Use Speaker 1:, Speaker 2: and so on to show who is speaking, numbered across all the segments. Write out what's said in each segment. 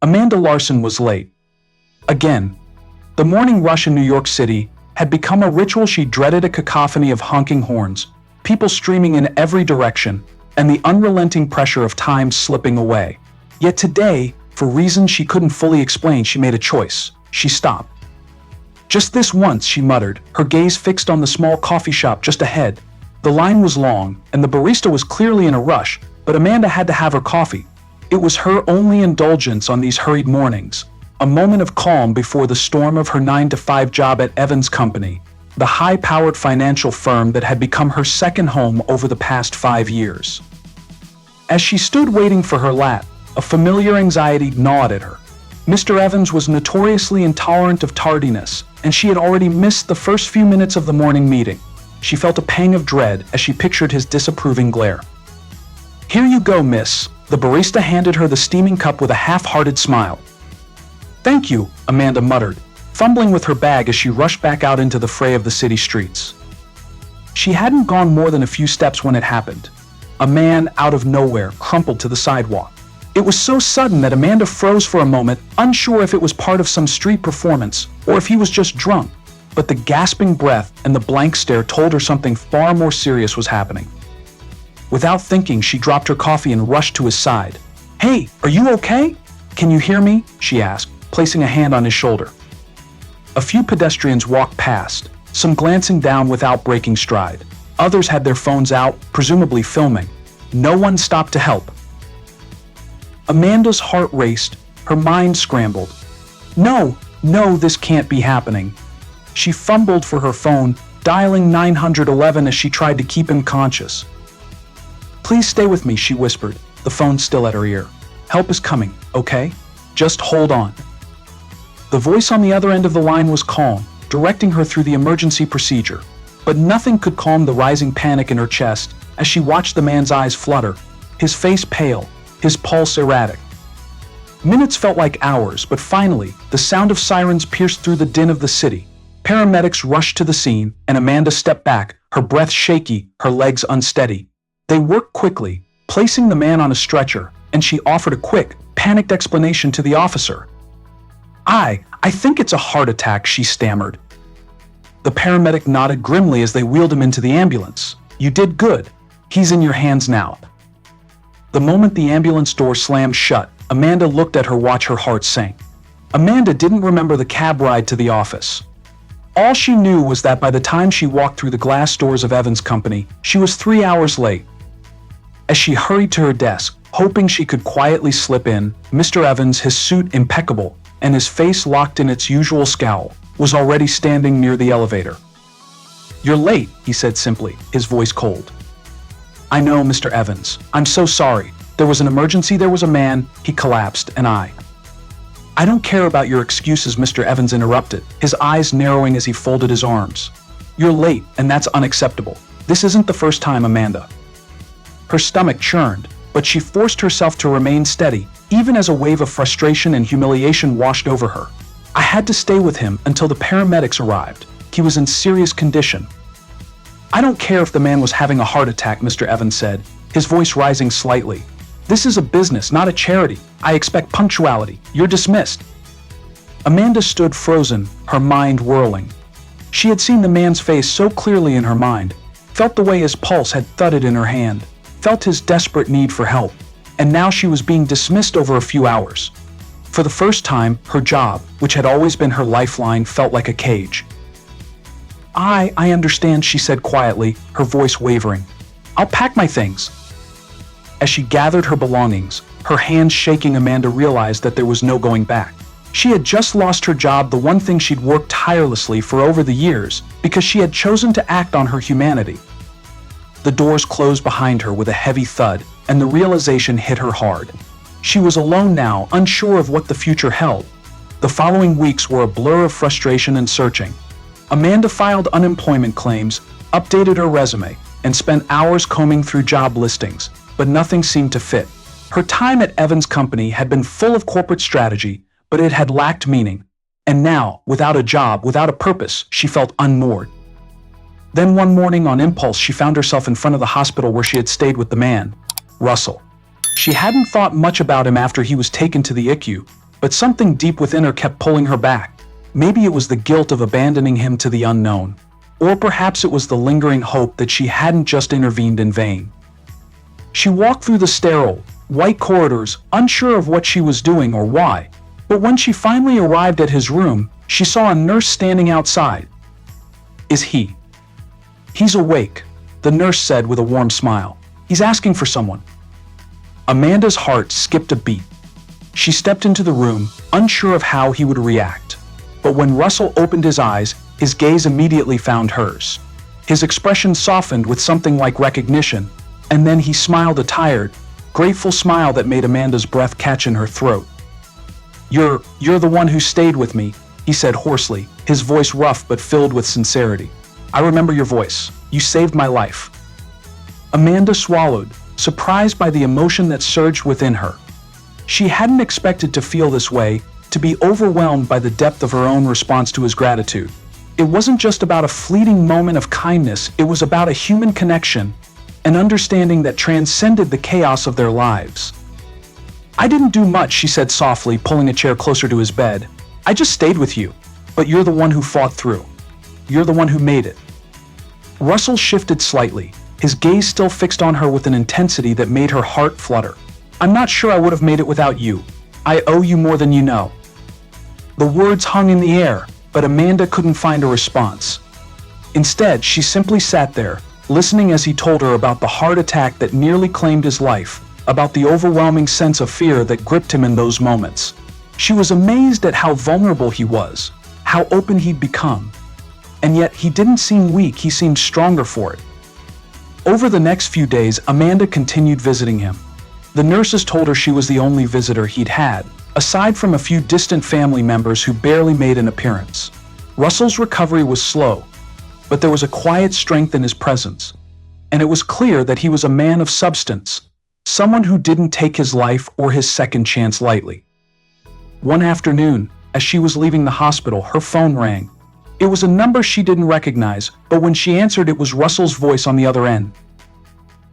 Speaker 1: Amanda Larson was late. Again. The morning rush in New York City had become a ritual she dreaded, a cacophony of honking horns, people streaming in every direction, and the unrelenting pressure of time slipping away. Yet today, for reasons she couldn't fully explain, she made a choice. She stopped. Just this once, she muttered, her gaze fixed on the small coffee shop just ahead. The line was long, and the barista was clearly in a rush, but Amanda had to have her coffee. It was her only indulgence on these hurried mornings, a moment of calm before the storm of her 9-to-5 job at Evans Company, the high-powered financial firm that had become her second home over the past 5 years. As she stood waiting for her lap, a familiar anxiety gnawed at her. Mr. Evans was notoriously intolerant of tardiness, and she had already missed the first few minutes of the morning meeting. She felt a pang of dread as she pictured his disapproving glare. "Here you go, miss." The barista handed her the steaming cup with a half-hearted smile. "Thank you," Amanda muttered, fumbling with her bag as she rushed back out into the fray of the city streets. She hadn't gone more than a few steps when it happened. A man, out of nowhere, crumpled to the sidewalk. It was so sudden that Amanda froze for a moment, unsure if it was part of some street performance or if he was just drunk. But the gasping breath and the blank stare told her something far more serious was happening. Without thinking, she dropped her coffee and rushed to his side. "Hey, are you okay? Can you hear me?" she asked, placing a hand on his shoulder. A few pedestrians walked past, some glancing down without breaking stride. Others had their phones out, presumably filming. No one stopped to help. Amanda's heart raced, her mind scrambled. No, this can't be happening. She fumbled for her phone, dialing 911 as she tried to keep him conscious. "Please stay with me," she whispered, the phone still at her ear. "Help is coming, okay? Just hold on." The voice on the other end of the line was calm, directing her through the emergency procedure. But nothing could calm the rising panic in her chest as she watched the man's eyes flutter, his face pale, his pulse erratic. Minutes felt like hours, but finally, the sound of sirens pierced through the din of the city. Paramedics rushed to the scene, and Amanda stepped back, her breath shaky, her legs unsteady. They worked quickly, placing the man on a stretcher, and she offered a quick, panicked explanation to the officer. I think it's a heart attack," she stammered. The paramedic nodded grimly as they wheeled him into the ambulance. "You did good. He's in your hands now." The moment the ambulance door slammed shut, Amanda looked at her watch, her heart sank. Amanda didn't remember the cab ride to the office. All she knew was that by the time she walked through the glass doors of Evans Company, she was 3 hours late. As she hurried to her desk, hoping she could quietly slip in, Mr. Evans, his suit impeccable, and his face locked in its usual scowl, was already standing near the elevator. "You're late," he said simply, his voice cold. "I know, Mr. Evans. I'm so sorry. There was an emergency, there was a man, he collapsed, and I don't care about your excuses," Mr. Evans interrupted, his eyes narrowing as he folded his arms. "You're late, and that's unacceptable. This isn't the first time, Amanda." Her stomach churned, but she forced herself to remain steady, even as a wave of frustration and humiliation washed over her. "I had to stay with him until the paramedics arrived. He was in serious condition." "I don't care if the man was having a heart attack," Mr. Evans said, his voice rising slightly. "This is a business, not a charity. I expect punctuality. You're dismissed." Amanda stood frozen, her mind whirling. She had seen the man's face so clearly in her mind, felt the way his pulse had thudded in her hand, felt his desperate need for help, and now she was being dismissed over a few hours. For the first time, her job, which had always been her lifeline, felt like a cage. I understand," she said quietly, her voice wavering. "I'll pack my things." As she gathered her belongings, her hands shaking, Amanda realized that there was no going back. She had just lost her job, the one thing she'd worked tirelessly for over the years, because she had chosen to act on her humanity. The doors closed behind her with a heavy thud, and the realization hit her hard. She was alone now, unsure of what the future held. The following weeks were a blur of frustration and searching. Amanda filed unemployment claims, updated her resume, and spent hours combing through job listings, but nothing seemed to fit. Her time at Evans Company had been full of corporate strategy, but it had lacked meaning. And now, without a job, without a purpose, she felt unmoored. Then one morning, on impulse, she found herself in front of the hospital where she had stayed with the man, Russell. She hadn't thought much about him after he was taken to the ICU, but something deep within her kept pulling her back. Maybe it was the guilt of abandoning him to the unknown, or perhaps it was the lingering hope that she hadn't just intervened in vain. She walked through the sterile, white corridors, unsure of what she was doing or why, but when she finally arrived at his room, she saw a nurse standing outside. "Is he?" "He's awake," the nurse said with a warm smile. "He's asking for someone." Amanda's heart skipped a beat. She stepped into the room, unsure of how he would react. But when Russell opened his eyes, his gaze immediately found hers. His expression softened with something like recognition, and then he smiled a tired, grateful smile that made Amanda's breath catch in her throat. You're the one who stayed with me," he said hoarsely, his voice rough but filled with sincerity. "I remember your voice. You saved my life." Amanda swallowed, surprised by the emotion that surged within her. She hadn't expected to feel this way, to be overwhelmed by the depth of her own response to his gratitude. It wasn't just about a fleeting moment of kindness, it was about a human connection, an understanding that transcended the chaos of their lives. "I didn't do much," she said softly, pulling a chair closer to his bed. "I just stayed with you, but you're the one who fought through. You're the one who made it." Russell shifted slightly, his gaze still fixed on her with an intensity that made her heart flutter. "I'm not sure I would have made it without you. I owe you more than you know." The words hung in the air, but Amanda couldn't find a response. Instead, she simply sat there, listening as he told her about the heart attack that nearly claimed his life, about the overwhelming sense of fear that gripped him in those moments. She was amazed at how vulnerable he was, how open he'd become. And yet, he didn't seem weak, he seemed stronger for it. Over the next few days, Amanda continued visiting him. The nurses told her she was the only visitor he'd had, aside from a few distant family members who barely made an appearance. Russell's recovery was slow, but there was a quiet strength in his presence, and it was clear that he was a man of substance, someone who didn't take his life or his second chance lightly. One afternoon, as she was leaving the hospital, her phone rang. It was a number she didn't recognize, but when she answered, it was Russell's voice on the other end.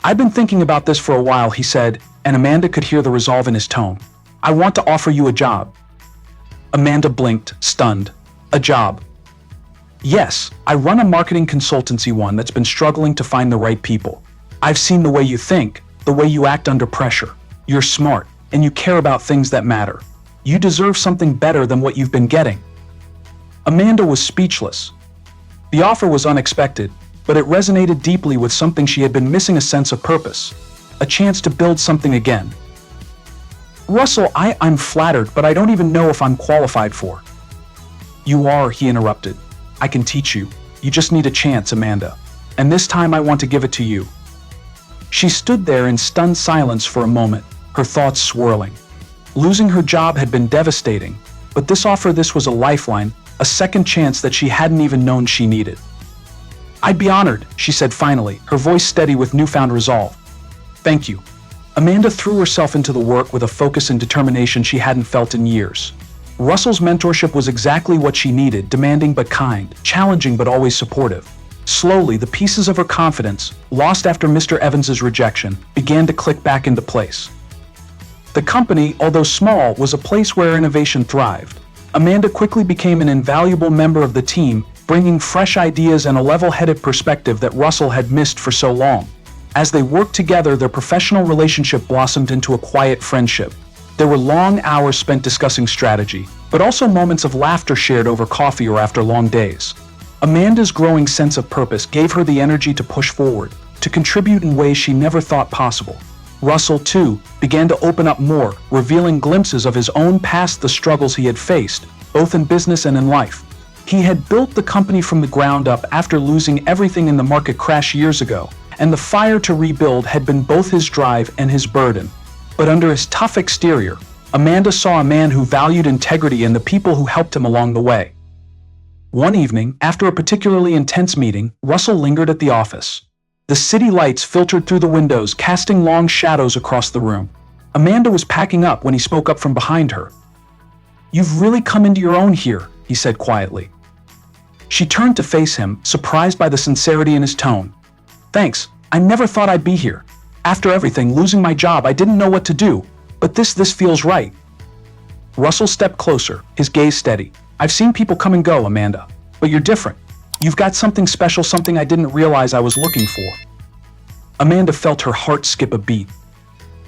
Speaker 1: "I've been thinking about this for a while," he said, and Amanda could hear the resolve in his tone. "I want to offer you a job." Amanda blinked, stunned. "A job?" "Yes, I run a marketing consultancy, one that's been struggling to find the right people. I've seen the way you think, the way you act under pressure. You're smart, and you care about things that matter. You deserve something better than what you've been getting." Amanda was speechless. The offer was unexpected, but it resonated deeply with something she had been missing: a sense of purpose, a chance to build something again. "Russell, I'm flattered, but I don't even know if I'm qualified for." "You are," he interrupted. "I can teach you. You just need a chance, Amanda. And this time I want to give it to you." She stood there in stunned silence for a moment, her thoughts swirling. Losing her job had been devastating, but this was a lifeline, a second chance that she hadn't even known she needed. "I'd be honored," she said finally, her voice steady with newfound resolve. "Thank you." Amanda threw herself into the work with a focus and determination she hadn't felt in years. Russell's mentorship was exactly what she needed, demanding but kind, challenging but always supportive. Slowly, the pieces of her confidence, lost after Mr. Evans's rejection, began to click back into place. The company, although small, was a place where innovation thrived. Amanda quickly became an invaluable member of the team, bringing fresh ideas and a level-headed perspective that Russell had missed for so long. As they worked together, their professional relationship blossomed into a quiet friendship. There were long hours spent discussing strategy, but also moments of laughter shared over coffee or after long days. Amanda's growing sense of purpose gave her the energy to push forward, to contribute in ways she never thought possible. Russell, too, began to open up more, revealing glimpses of his own past, the struggles he had faced, both in business and in life. He had built the company from the ground up after losing everything in the market crash years ago, and the fire to rebuild had been both his drive and his burden. But under his tough exterior, Amanda saw a man who valued integrity and the people who helped him along the way. One evening, after a particularly intense meeting, Russell lingered at the office. The city lights filtered through the windows, casting long shadows across the room. Amanda was packing up when he spoke up from behind her. "You've really come into your own here," he said quietly. She turned to face him, surprised by the sincerity in his tone. "Thanks, I never thought I'd be here. After everything, losing my job, I didn't know what to do, but this feels right." Russell stepped closer, his gaze steady. "I've seen people come and go, Amanda. But you're different. You've got something special, something I didn't realize I was looking for." Amanda felt her heart skip a beat.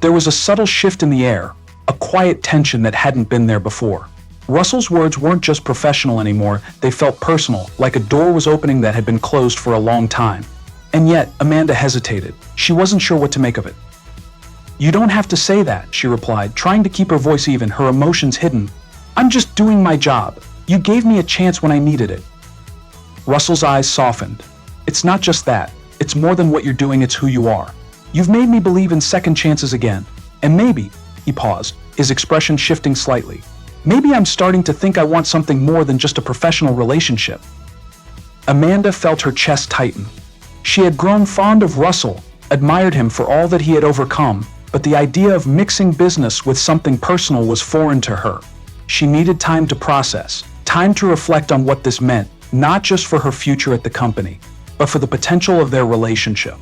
Speaker 1: There was a subtle shift in the air, a quiet tension that hadn't been there before. Russell's words weren't just professional anymore, they felt personal, like a door was opening that had been closed for a long time. And yet, Amanda hesitated. She wasn't sure what to make of it. "You don't have to say that," she replied, trying to keep her voice even, her emotions hidden. "I'm just doing my job. You gave me a chance when I needed it." Russell's eyes softened. "It's not just that. It's more than what you're doing, it's who you are. You've made me believe in second chances again. And maybe," he paused, his expression shifting slightly, "maybe I'm starting to think I want something more than just a professional relationship." Amanda felt her chest tighten. She had grown fond of Russell, admired him for all that he had overcome, but the idea of mixing business with something personal was foreign to her. She needed time to process, time to reflect on what this meant, not just for her future at the company, but for the potential of their relationship.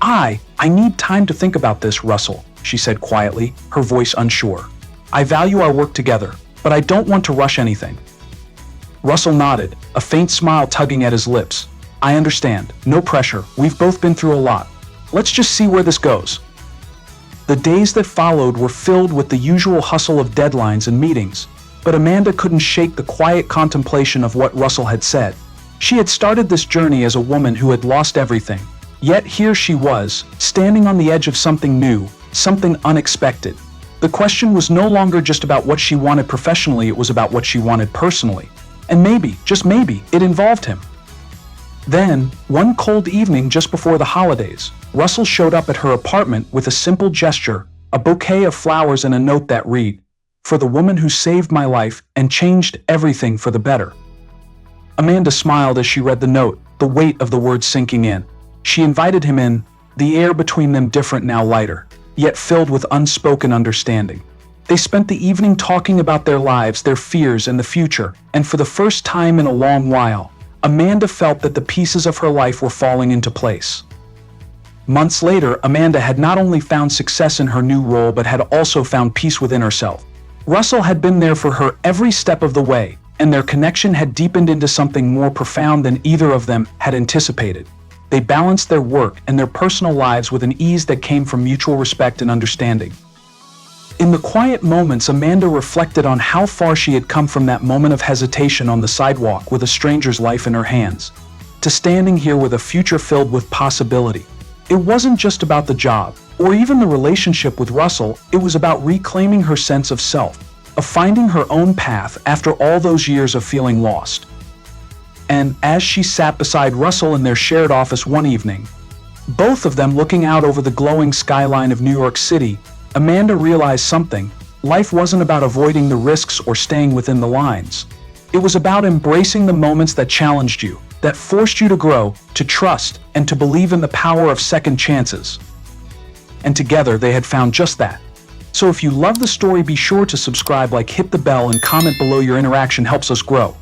Speaker 1: I need time to think about this, Russell," she said quietly, her voice unsure. "I value our work together, but I don't want to rush anything." Russell nodded, a faint smile tugging at his lips. "I understand. No pressure. We've both been through a lot. Let's just see where this goes." The days that followed were filled with the usual hustle of deadlines and meetings, but Amanda couldn't shake the quiet contemplation of what Russell had said. She had started this journey as a woman who had lost everything, yet here she was, standing on the edge of something new, something unexpected. The question was no longer just about what she wanted professionally, it was about what she wanted personally. And maybe, just maybe, it involved him. Then, one cold evening just before the holidays, Russell showed up at her apartment with a simple gesture, a bouquet of flowers and a note that read, "For the woman who saved my life and changed everything for the better." Amanda smiled as she read the note, the weight of the words sinking in. She invited him in, the air between them different now lighter, yet filled with unspoken understanding. They spent the evening talking about their lives, their fears, and the future, and for the first time in a long while, Amanda felt that the pieces of her life were falling into place. Months later, Amanda had not only found success in her new role but had also found peace within herself. Russell had been there for her every step of the way, and their connection had deepened into something more profound than either of them had anticipated. They balanced their work and their personal lives with an ease that came from mutual respect and understanding. In the quiet moments, Amanda reflected on how far she had come from that moment of hesitation on the sidewalk with a stranger's life in her hands, to standing here with a future filled with possibility. It wasn't just about the job, or even the relationship with Russell, it was about reclaiming her sense of self, of finding her own path after all those years of feeling lost. And as she sat beside Russell in their shared office one evening, both of them looking out over the glowing skyline of New York City, Amanda realized something. Life wasn't about avoiding the risks or staying within the lines. It was about embracing the moments that challenged you, that forced you to grow, to trust, and to believe in the power of second chances. And together they had found just that. So if you love the story, be sure to subscribe, hit the bell, and comment below. Your interaction helps us grow.